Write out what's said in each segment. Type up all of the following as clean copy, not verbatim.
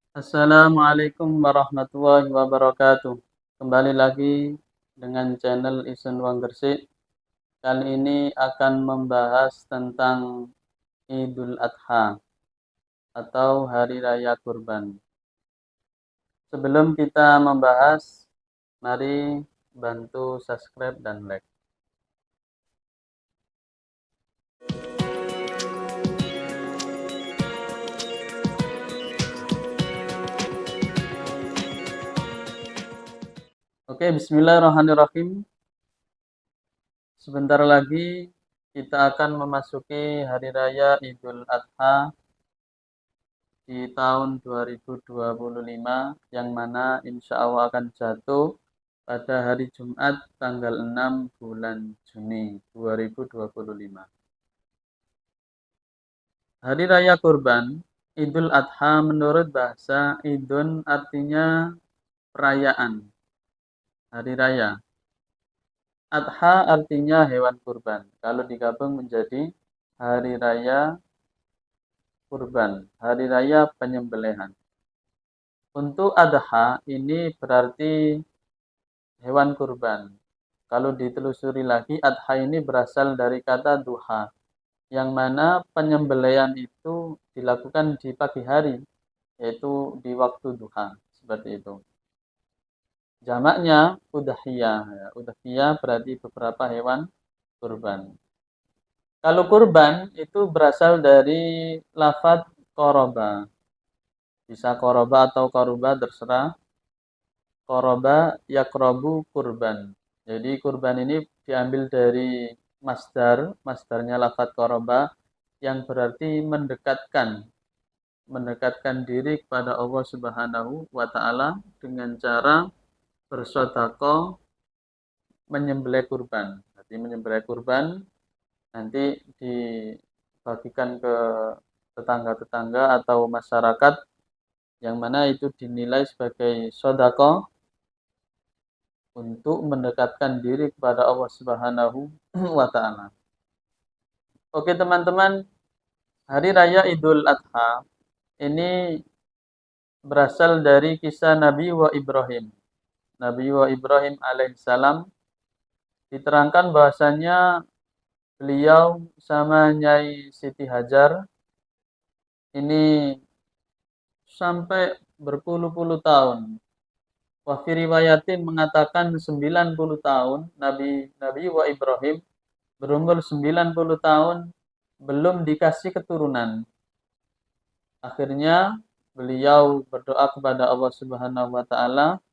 Assalamualaikum warahmatullahi wabarakatuh. Kembali lagi dengan channel Isen Wang Gresik. Kali ini akan membahas tentang Idul Adha atau Hari Raya Kurban. Sebelum kita membahas, mari bantu subscribe dan like. Oke, bismillahirrahmanirrahim. Sebentar lagi kita akan memasuki Hari Raya Idul Adha di tahun 2025 yang mana insya Allah akan jatuh pada hari Jumat tanggal 6 bulan Juni 2025. Hari Raya Kurban, Idul Adha menurut bahasa Idun artinya perayaan, hari raya. Adha artinya hewan kurban. Kalau digabung menjadi hari raya kurban, hari raya penyembelihan. Untuk adha ini berarti hewan kurban. Kalau ditelusuri lagi, adha ini berasal dari kata duha, yang mana penyembelihan itu dilakukan di pagi hari, yaitu di waktu duha, seperti itu. Jamaknya udhiyah. Udhiyah berarti beberapa hewan kurban. Kalau kurban itu berasal dari lafadz koroba. Bisa koroba atau koruba terserah. Koroba yakrobu kurban. Jadi kurban ini diambil dari masdarnya lafadz koroba yang berarti mendekatkan diri kepada Allah Subhanahu wa taala dengan cara bersedekah menyembelih kurban. Jadi menyembelih kurban nanti dibagikan ke tetangga-tetangga atau masyarakat yang mana itu dinilai sebagai sedekah untuk mendekatkan diri kepada Allah Subhanahu wa taala. Oke teman-teman, hari raya Idul Adha ini berasal dari kisah Nabi wa Ibrahim. Nabi wa Ibrahim alaihissalam diterangkan bahasanya beliau sama Nyai Siti Hajar ini sampai berpuluh-puluh tahun. Wafi riwayatin mengatakan 90 tahun Nabi wa Ibrahim berumur 90 tahun belum dikasih keturunan. Akhirnya beliau berdoa kepada Allah Subhanahu wa taala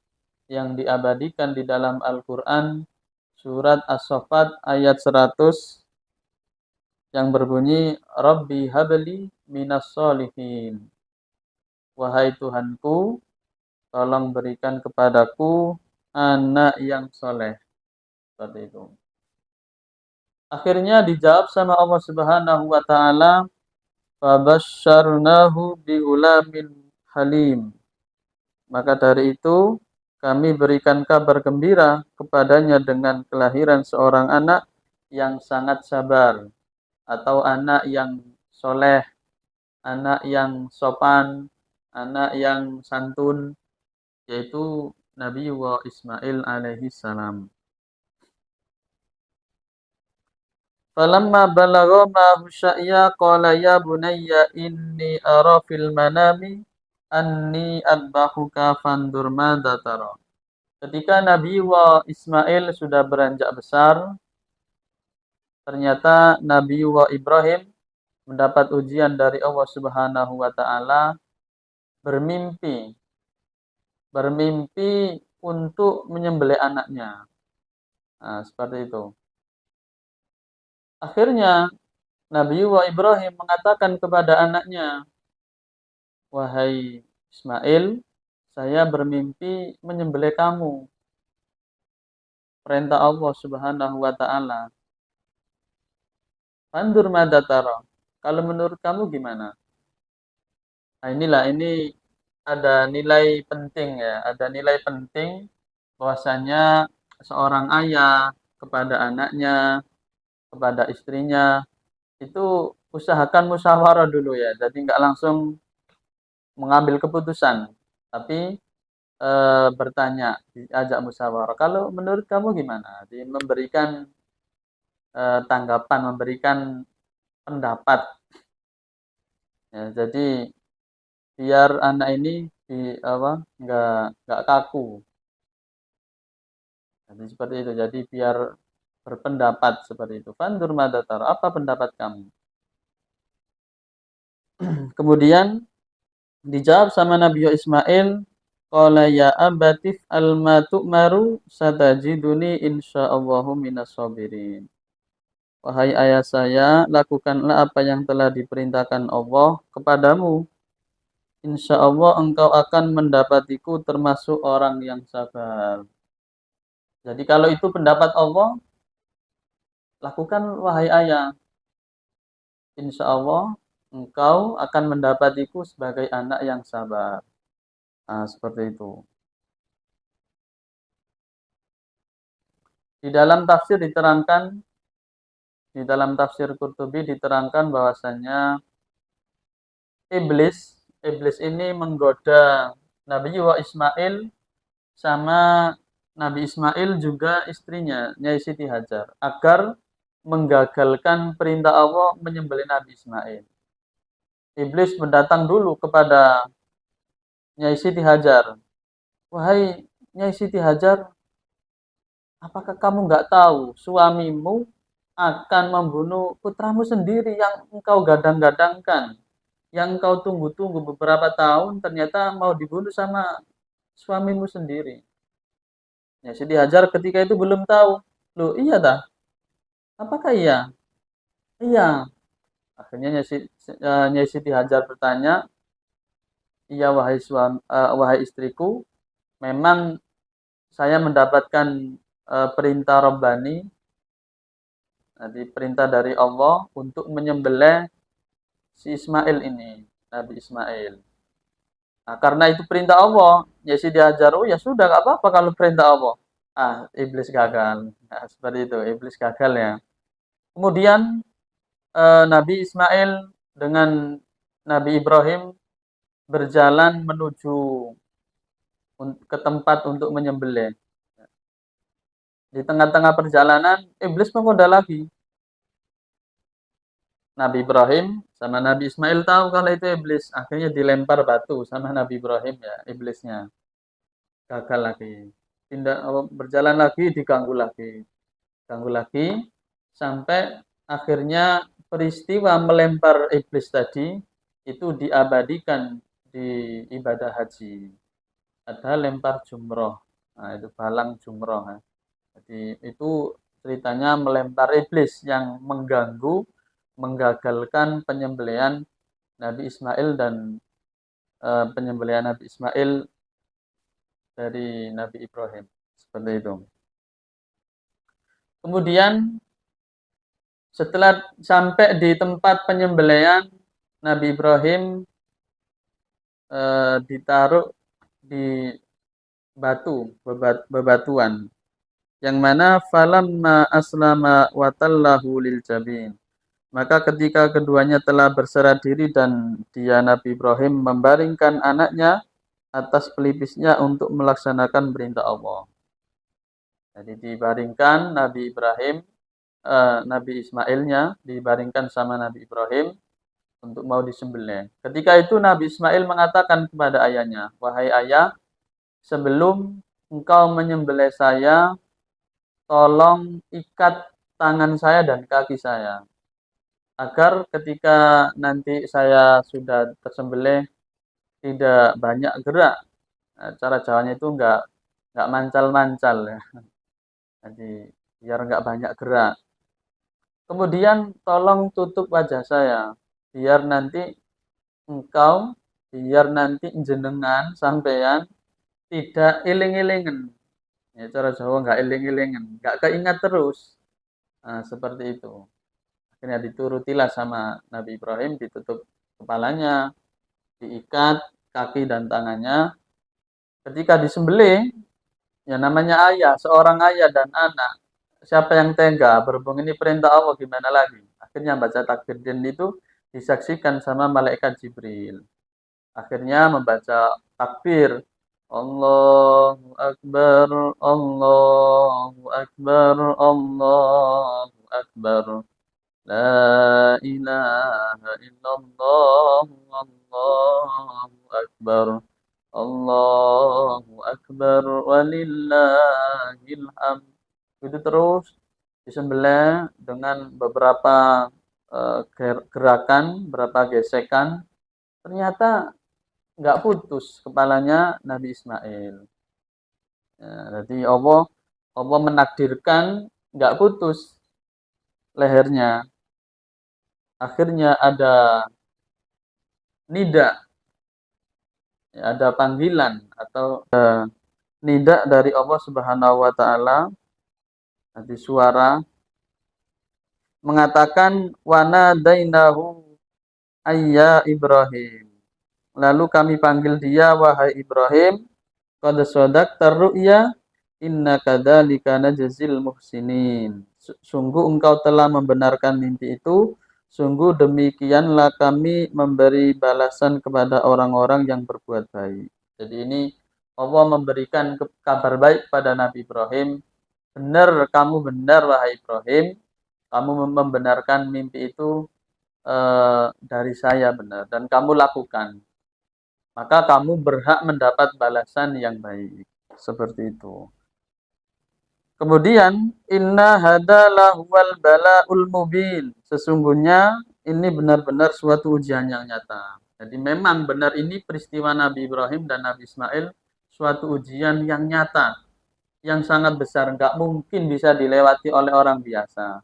yang diabadikan di dalam Al-Qur'an surat As-Saffat ayat 100 yang berbunyi Rabbi habli minas solihin. Wahai Tuhanku, tolong berikan kepadaku anak yang soleh. Seperti itu. Akhirnya dijawab sama Allah Subhanahu wa taala, "Fabasyarnahu bighulamin halim." Maka dari itu kami berikan kabar gembira kepadanya dengan kelahiran seorang anak yang sangat sabar atau anak yang soleh, anak yang sopan, anak yang santun, yaitu Nabi Ismail alaihi salam. Falamma balagha ma'ahu sya'ya qala ya bunayya inni ara fil manami anni adbahuka fandur madza tara. Ketika Nabi Ismail sudah beranjak besar, ternyata Nabi Ibrahim mendapat ujian dari Allah Subhanahu wa taala bermimpi bermimpi untuk menyembelih anaknya. Nah, seperti itu. Akhirnya Nabi Ibrahim mengatakan kepada anaknya, "Wahai Ismail, saya bermimpi menyembelih kamu. Perintah Allah Subhanahu wa taala. Fandur madatara. Kalau menurut kamu gimana?" Nah, ini ada nilai penting ya, ada nilai penting bahwasanya seorang ayah kepada anaknya, kepada istrinya itu usahakan musyawarah dulu ya. Jadi nggak langsung mengambil keputusan, tapi bertanya, diajak musyawarah. Kalau menurut kamu gimana? Memberikan tanggapan, memberikan pendapat. Ya, jadi biar anak ini di apa nggak kaku. Jadi seperti itu. Jadi biar berpendapat seperti itu. Fandur madatar. Apa pendapat kamu? Kemudian dijawab sama Nabi Ismail, qala ya abatif alma tu'maru satajiduni insyaallahu minas sabirin. Wahai ayah saya, lakukanlah apa yang telah diperintahkan Allah kepadamu. Insya Allah engkau akan mendapatiku termasuk orang yang sabar. Jadi kalau itu pendapat Allah, lakukan wahai ayah. Insya Allah engkau akan mendapatiku sebagai anak yang sabar. Nah, seperti itu. Di dalam tafsir diterangkan, di dalam tafsir Qurtubi diterangkan bahwasanya iblis ini menggoda Nabi Ismail sama Nabi Ismail juga istrinya, Nyai Siti Hajar, agar menggagalkan perintah Allah menyembelih Nabi Ismail. Iblis mendatang dulu kepada Nyai Siti Hajar. Wahai Nyai Siti Hajar, apakah kamu nggak tahu suamimu akan membunuh putramu sendiri yang engkau gadang-gadangkan, yang engkau tunggu-tunggu beberapa tahun, ternyata mau dibunuh sama suamimu sendiri. Nyai Siti Hajar ketika itu belum tahu. Loh iya dah, apakah iya? Iya. Akhirnya Nyai Siti Hajar bertanya, iya wahai istriku, memang saya mendapatkan perintah Rabbani, jadi perintah dari Allah untuk menyembelih si Ismail ini, Nabi Ismail. Nah, karena itu perintah Allah, ya Siti Hajar, oh ya sudah, gak apa-apa kalau perintah Allah. Ah, iblis gagal. Nah, seperti itu, iblis gagal ya. Kemudian Nabi Ismail dengan Nabi Ibrahim berjalan menuju ke tempat untuk menyembelih. Di tengah-tengah perjalanan, iblis menggoda lagi. Nabi Ibrahim sama Nabi Ismail tahu kalau itu iblis. Akhirnya dilempar batu sama Nabi Ibrahim ya, iblisnya. Gagal lagi. Berjalan lagi, diganggu lagi. Ganggu lagi, sampai akhirnya peristiwa melempar iblis tadi itu diabadikan di ibadah haji. Ada lempar jumroh. Nah, itu balang jumroh. Ya. Jadi itu ceritanya melempar iblis yang mengganggu, menggagalkan penyembelihan Nabi Ismail dan penyembelihan Nabi Ismail dari Nabi Ibrahim. Seperti itu. Kemudian setelah sampai di tempat penyembelihan, Nabi Ibrahim ditaruh di bebatuan. Yang mana falamma aslama watallahu lil jabin. Maka ketika keduanya telah berserah diri dan dia Nabi Ibrahim membaringkan anaknya atas pelipisnya untuk melaksanakan perintah Allah. Jadi dibaringkan Nabi Ibrahim, Nabi Ismailnya dibaringkan sama Nabi Ibrahim untuk mau disembelih. Ketika itu Nabi Ismail mengatakan kepada ayahnya, wahai ayah, sebelum engkau menyembelih saya, tolong ikat tangan saya dan kaki saya. Agar ketika nanti saya sudah tersembelih tidak banyak gerak. Nah, cara Jawanya itu nggak mancal-mancal ya. Jadi biar nggak banyak gerak. Kemudian tolong tutup wajah saya biar nanti engkau biar nanti jenengan sampean tidak iling-ilingen. Ya, cara Jawa nggak iling-ilingen, nggak keingat terus. Nah, seperti itu. Akhirnya diturutilah sama Nabi Ibrahim, ditutup kepalanya, diikat kaki dan tangannya. Ketika disembelih, ya namanya ayah, seorang ayah dan anak. Siapa yang tega? Berhubung ini perintah Allah, gimana lagi? Akhirnya baca takbir dan itu disaksikan sama malaikat Jibril. Akhirnya membaca takbir. Allahu Akbar, Allahu Akbar, Allahu Akbar. La ilaha illallah, Allahu Akbar. Allahu Akbar walillahil hamd. Itu terus disembelih dengan beberapa gerakan, beberapa gesekan. Ternyata nggak putus kepalanya Nabi Ismail. Ya, jadi Allah menakdirkan nggak putus lehernya. Akhirnya ada nida, ya, ada panggilan atau nida dari Allah Subhanahu wa taala, nanti suara mengatakan wana dainahu ayya Ibrahim. Lalu kami panggil dia, wahai Ibrahim, qad shadaqta ru'ya inna kadzalika najzil muhsinin. Sungguh engkau telah membenarkan mimpi itu, sungguh demikianlah kami memberi balasan kepada orang-orang yang berbuat baik. Jadi ini Allah memberikan kabar baik pada Nabi Ibrahim. Benar, kamu benar wahai Ibrahim, kamu membenarkan mimpi itu dari saya benar dan kamu lakukan. Maka kamu berhak mendapat balasan yang baik. Seperti itu. Kemudian, inna hadalahu wal bala'ul mubin. Sesungguhnya ini benar-benar suatu ujian yang nyata. Jadi memang benar ini peristiwa Nabi Ibrahim dan Nabi Ismail suatu ujian yang nyata, yang sangat besar. Nggak mungkin bisa dilewati oleh orang biasa.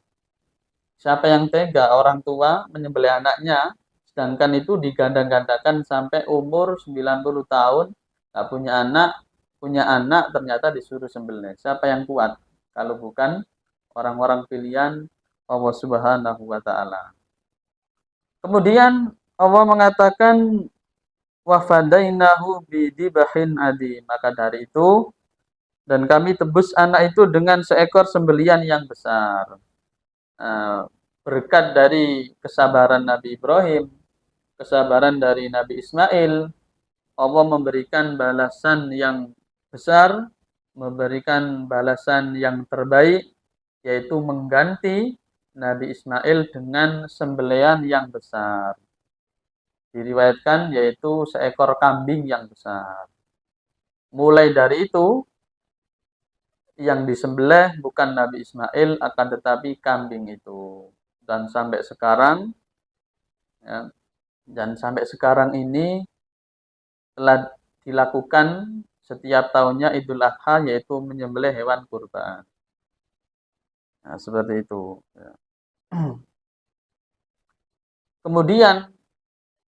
Siapa yang tega orang tua menyembelih anaknya, sedangkan itu digandang-gandakan sampai umur 90 tahun, nggak punya anak ternyata disuruh sembelih. Siapa yang kuat? Kalau bukan orang-orang pilihan Allah Subhanahu wa taala. Kemudian Allah mengatakan wa fadainahu bidibahin adi. Maka dari itu dan kami tebus anak itu dengan seekor sembelian yang besar. Berkat dari kesabaran Nabi Ibrahim, kesabaran dari Nabi Ismail, Allah memberikan balasan yang besar, memberikan balasan yang terbaik, yaitu mengganti Nabi Ismail dengan sembelian yang besar. Diriwayatkan yaitu seekor kambing yang besar. Mulai dari itu, yang disembelih bukan Nabi Ismail, akan tetapi kambing itu. Dan sampai sekarang, ya, ini telah dilakukan setiap tahunnya Idul Adha, yaitu menyembelih hewan kurban. Nah, seperti itu. Ya. Kemudian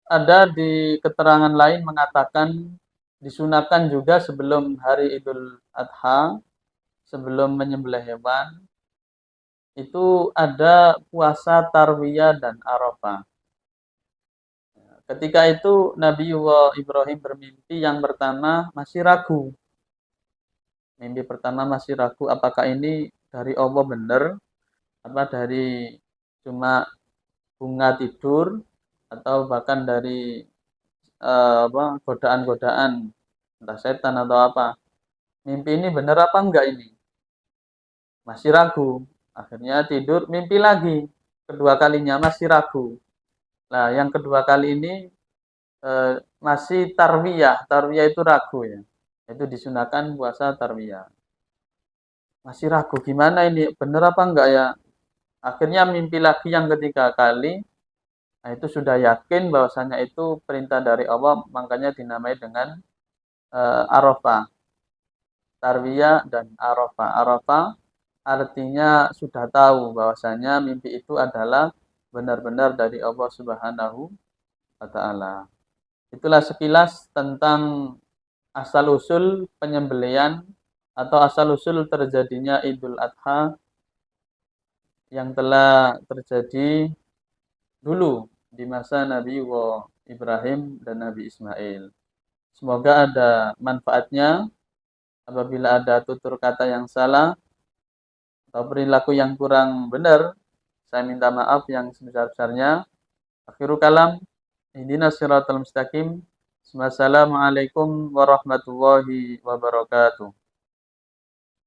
ada di keterangan lain mengatakan disunahkan juga sebelum hari Idul Adha, sebelum menyembelih hewan, itu ada puasa Tarwiyah dan Arafah. Ketika itu Nabi Ibrahim bermimpi yang pertama masih ragu. Mimpi pertama masih ragu apakah ini dari Allah benar, apa dari cuma bunga tidur, atau bahkan dari godaan-godaan, entah setan atau apa. Mimpi ini benar apa enggak ini? Masih ragu. Akhirnya tidur, mimpi lagi. Kedua kalinya masih ragu. Nah, yang kedua kali ini masih tarwiyah. Tarwiyah itu ragu ya. Itu disunahkan puasa tarwiyah. Masih ragu gimana ini? Benar apa enggak ya? Akhirnya mimpi lagi yang ketiga kali. Nah, itu sudah yakin bahwasanya itu perintah dari Allah, makanya dinamai dengan Arafah. Tarwiyah dan Arafah. Arafah artinya sudah tahu bahwasanya mimpi itu adalah benar-benar dari Allah Subhanahu wa taala. Itulah sekilas tentang asal-usul penyembelian atau asal-usul terjadinya Idul Adha yang telah terjadi dulu di masa Nabi Ibrahim dan Nabi Ismail. Semoga ada manfaatnya. Apabila ada tutur kata yang salah atau perilaku yang kurang benar, saya minta maaf yang sebesar-besarnya. Akhirul kalam, ihdinas siratal mustaqim. Wassalamualaikum warahmatullahi wabarakatuh.